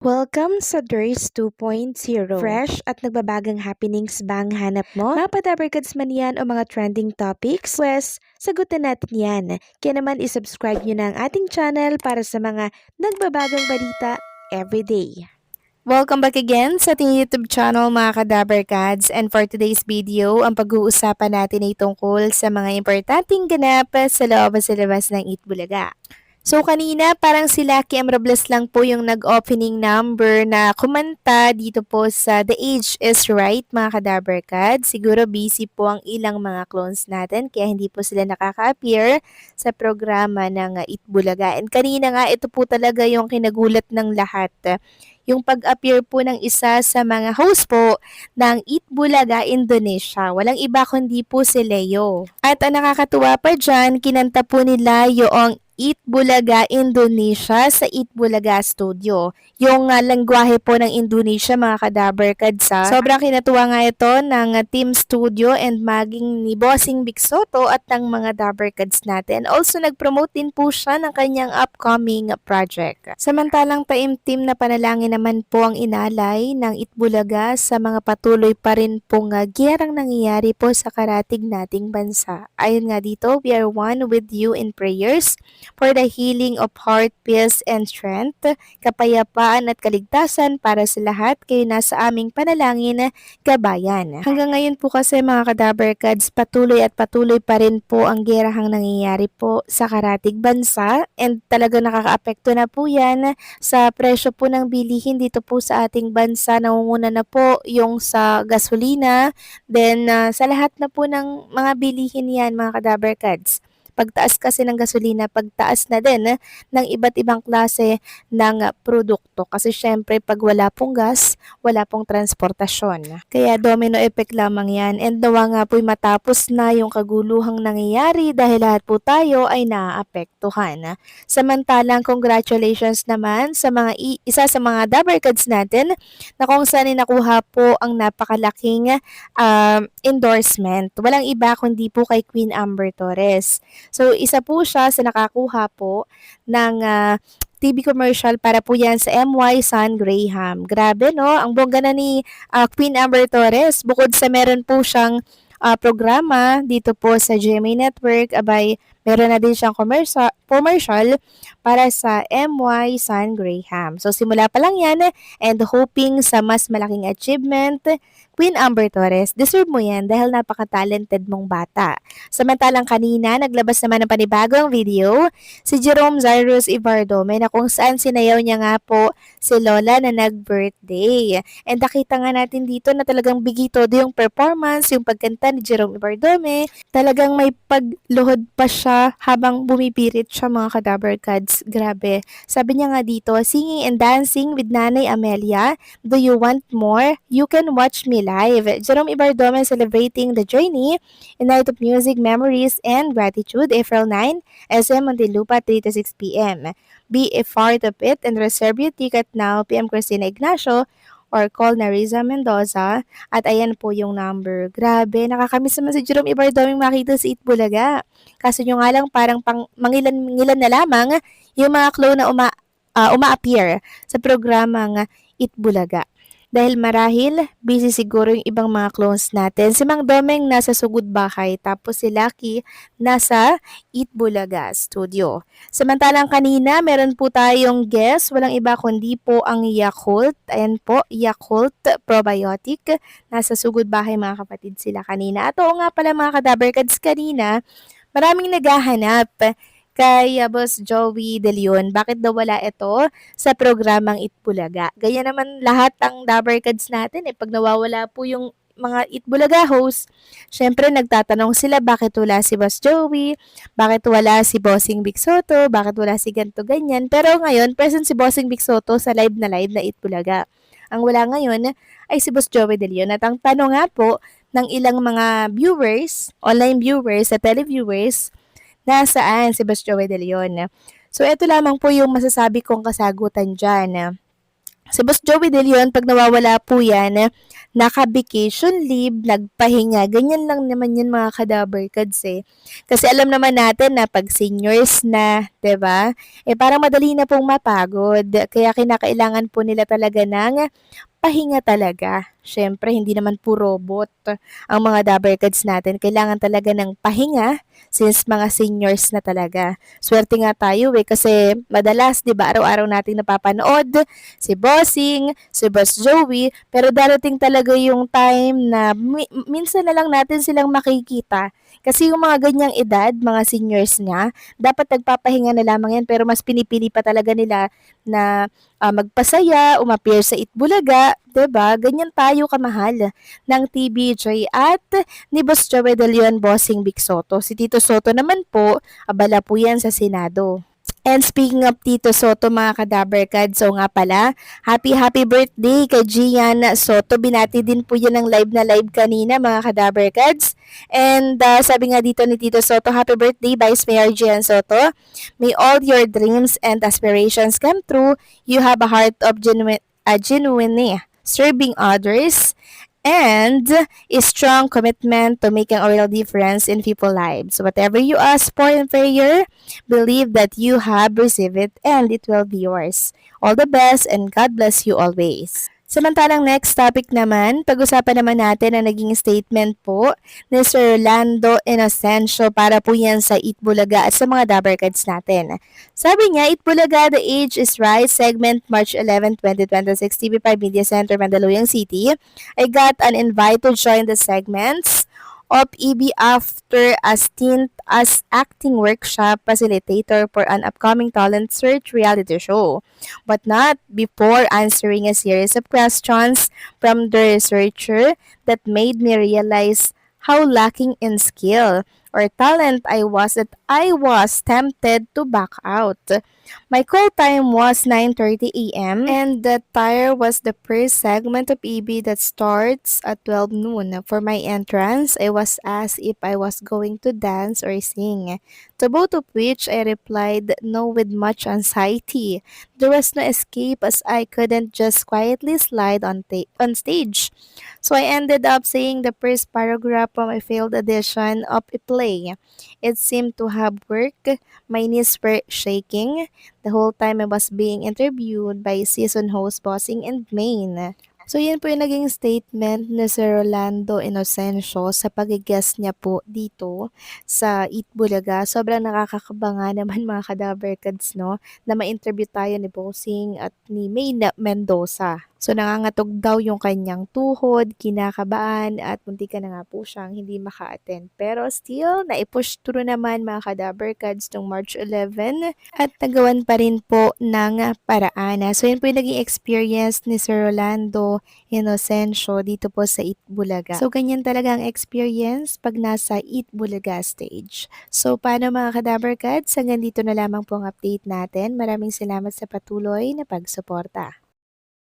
Welcome sa Durs 2.0. Fresh at nagbabagang happenings ba ang hanap mo? Mga padabarkads man yan o mga trending topics? Pwes, sagutin natin yan. Kaya naman isubscribe nyo na ang ating channel para sa mga nagbabagang balita everyday. Welcome back again sa ating YouTube channel mga kadabarkads, and for today's video, ang pag-uusapan natin ay tungkol sa mga importanteng ganap sa loob at sa labas ng Eat Bulaga. So kanina parang si Lucky M. Robles lang po yung nag-opening number na kumanta dito po sa The Age is Right mga kadabarkad. Siguro busy po ang ilang mga clones natin kaya hindi po sila nakaka-appear sa programa ng Eat Bulaga. And kanina nga ito po talaga yung kinagulat ng lahat. Yung pag-appear po ng isa sa mga host po ng Eat Bulaga Indonesia. Walang iba kundi po si Leo. At ang nakakatuwa pa dyan, kinanta po nila yung Eat Bulaga Indonesia sa Eat Bulaga Studio. Yung lengguwahe po ng Indonesia mga kadabarkads sobrang kinatuwa nga ito ng Team Studio and maging ni Bossing Big Soto at ng mga dabarkads natin. Also nag-promote din po siya ng kanyang upcoming project. Samantalang taimtim na panalangin naman po ang inalay ng Eat Bulaga sa mga patuloy pa rin pong giyerang nangyayari po sa karatig nating bansa. Ayon nga dito, we are one with you in prayers for the healing of heart, peace, and strength, kapayapaan at kaligtasan para sa lahat kayo nasa aming panalangin, kabayan. Hanggang ngayon po kasi mga kadabarkads, patuloy pa rin po ang gerahang nangyayari po sa karatig bansa and talaga nakakaapekto na po yan sa presyo po ng bilihin dito po sa ating bansa. Nangunguna na po yung sa gasolina, then sa lahat na po ng mga bilihin yan mga kadabarkads. Pagtaas kasi ng gasolina, pagtaas na din ng iba't ibang klase ng produkto. Kasi syempre pag wala pong gas, wala pong transportasyon. Kaya domino effect lamang yan. And nawa nga po'y matapos na yung kaguluhang nangyayari dahil lahat po tayo ay naaapektuhan. Samantalang congratulations naman sa mga isa sa mga dabarkads natin na kung saan nakuha po ang napakalaking endorsement. Walang iba kundi po kay Queen Amber Torres. So, isa po siya sa nakakuha po ng TV commercial para po yan sa MY San Graham. Grabe no, ang bongga na ni Queen Amber Torres. Bukod sa meron po siyang programa dito po sa GMA Network, abay meron na din siyang commercial para sa MY San Graham. So simula pa lang yan and hoping sa mas malaking achievement, Queen Amber Torres, deserve mo yan dahil napaka-talented mong bata. Samantalang kanina, naglabas naman ng panibagong video si Jerome Zairus Ibardome na kung saan sinayaw niya nga po si Lola na nag-birthday. And nakita nga natin dito na talagang bigito yung performance, yung pagkanta ni Jerome Ibardome. Talagang may pagluhod pa siya habang bumipirit siya mga kadabarkads. Grabe. Sabi niya nga dito, singing and dancing with Nanay Amelia. Do you want more? You can watch me live. Jerome Ibardome celebrating the journey in Night of Music, Memories, and Gratitude, April 9, SM Muntinlupa, 3 to 6 p.m. Be a part of it and reserve your ticket now, PM Cristina Ignacio, or call na Riza Mendoza. At ayan po yung number. Grabe, nakakamiss naman si Jerome Ibardome makita sa Eat Bulaga. Kaso nyo nga lang parang mangilan na lamang yung mga clone na uma-appear sa programang Eat Bulaga. Dahil marahil, busy siguro yung ibang mga clones natin. Si Mang Domeng nasa Sugod Bahay, tapos si Lucky nasa Eat Bulaga Studio. Samantalang kanina, meron po tayong guest, walang iba kundi po ang Yakult. Ayan po, Yakult Probiotic. Nasa Sugod Bahay mga kapatid sila kanina. At oo nga pala mga kadabarkads kanina, maraming naghahanap kay Boss Joey De Leon. Bakit daw wala ito sa programang Eat Bulaga? Gaya naman lahat ang dabarkads natin pag nawawala po yung mga Eat Bulaga host, syempre nagtatanong sila bakit wala si Boss Joey, bakit wala si Bossing Big Soto, bakit wala si ganto ganyan. Pero ngayon, present si Bossing Big Soto sa live na Eat Bulaga. Ang wala ngayon ay si Boss Joey De Leon. At ang tanong nga po ng ilang mga viewers, online viewers, at televiewers, nasaan si Boss Joey De Leon. So, ito lamang po yung masasabi kong kasagutan dyan. Si Boss Joey De Leon, pag nawawala po yan, naka-vacation leave, nagpahinga. Ganyan lang naman yun mga kadabarkads eh. Kasi alam naman natin na pag seniors na, 'di ba? Parang madali na pong mapagod. Kaya kinakailangan po nila talaga ng pahinga talaga. Siyempre, hindi naman po robot ang mga dabarkads natin. Kailangan talaga ng pahinga since mga seniors na talaga. Swerte nga tayo kasi madalas, di ba, araw-araw nating napapanood si Bossing, si Boss Joey, pero darating talaga yung time na minsan na lang natin silang makikita. Kasi yung mga ganyang edad, mga seniors nga, dapat nagpapahinga na lamang yan pero mas pinipili pa talaga nila na magpasaya, umappear sa Itbulaga, 'di ba? Ganyan tayo kamahal ng TBJ at ni Boss Joey De Leon Bossing Vic Soto. Si Tito Soto naman po, abala po yan sa Senado. And speaking of Tito Soto mga kadabarkad, so nga pala, happy birthday kay Gian Soto. Binati din po yan ng live na live kanina mga kadabarkads. And sabi nga dito ni Tito Soto, happy birthday Vice Mayor Gian Soto. May all your dreams and aspirations come true. You have a heart of genuine serving others and a strong commitment to making a real difference in people's lives. Whatever you ask for in prayer, believe that you have received it and it will be yours. All the best and God bless you always. Samantalang next topic naman, pag-usapan naman natin ang naging statement po ni Sir Orlando Inocencio para po yan sa Itbulaga at sa mga Dabarkads natin. Sabi niya, Itbulaga, The Age is Right, segment March 11, 2026, TV5 Media Center, Mandaluyong City. I got an invite to join the segments of EB after a stint as acting workshop facilitator for an upcoming talent search reality show, but not before answering a series of questions from the researcher that made me realize how lacking in skill or talent I was that I was tempted to back out. My call time was 9:30 a.m. and the tire was the first segment of EB that starts at 12 noon. For my entrance, I was asked if I was going to dance or sing. To both of which I replied no with much anxiety. There was no escape as I couldn't just quietly slide on stage. So I ended up saying the first paragraph from a failed edition of a play. It seemed to have worked. My knees were shaking the whole time I was being interviewed by season host Bossing and Maine. So yan po yung naging statement ni Sir Rolando Inocencio sa pag-guest niya po dito sa Eat Bulaga. Sobrang nakakakaba nga naman mga kadabarkads no, na ma-interview tayo ni Bossing at ni Maine Mendoza. So nangangatog daw yung kanyang tuhod, kinakabaan at muntikan na nga po siyang hindi maka-attend. Pero still, naipush through naman mga kadabarkads nung March 11 at nagawan pa rin po ng paraan. So yun po yung naging experience ni Sir Rolando Inocencio dito po sa Eat Bulaga. So ganyan talaga ang experience pag nasa Eat Bulaga stage. So paano mga kadabarkads, hanggang dito na lamang po ang update natin. Maraming salamat sa patuloy na pagsuporta.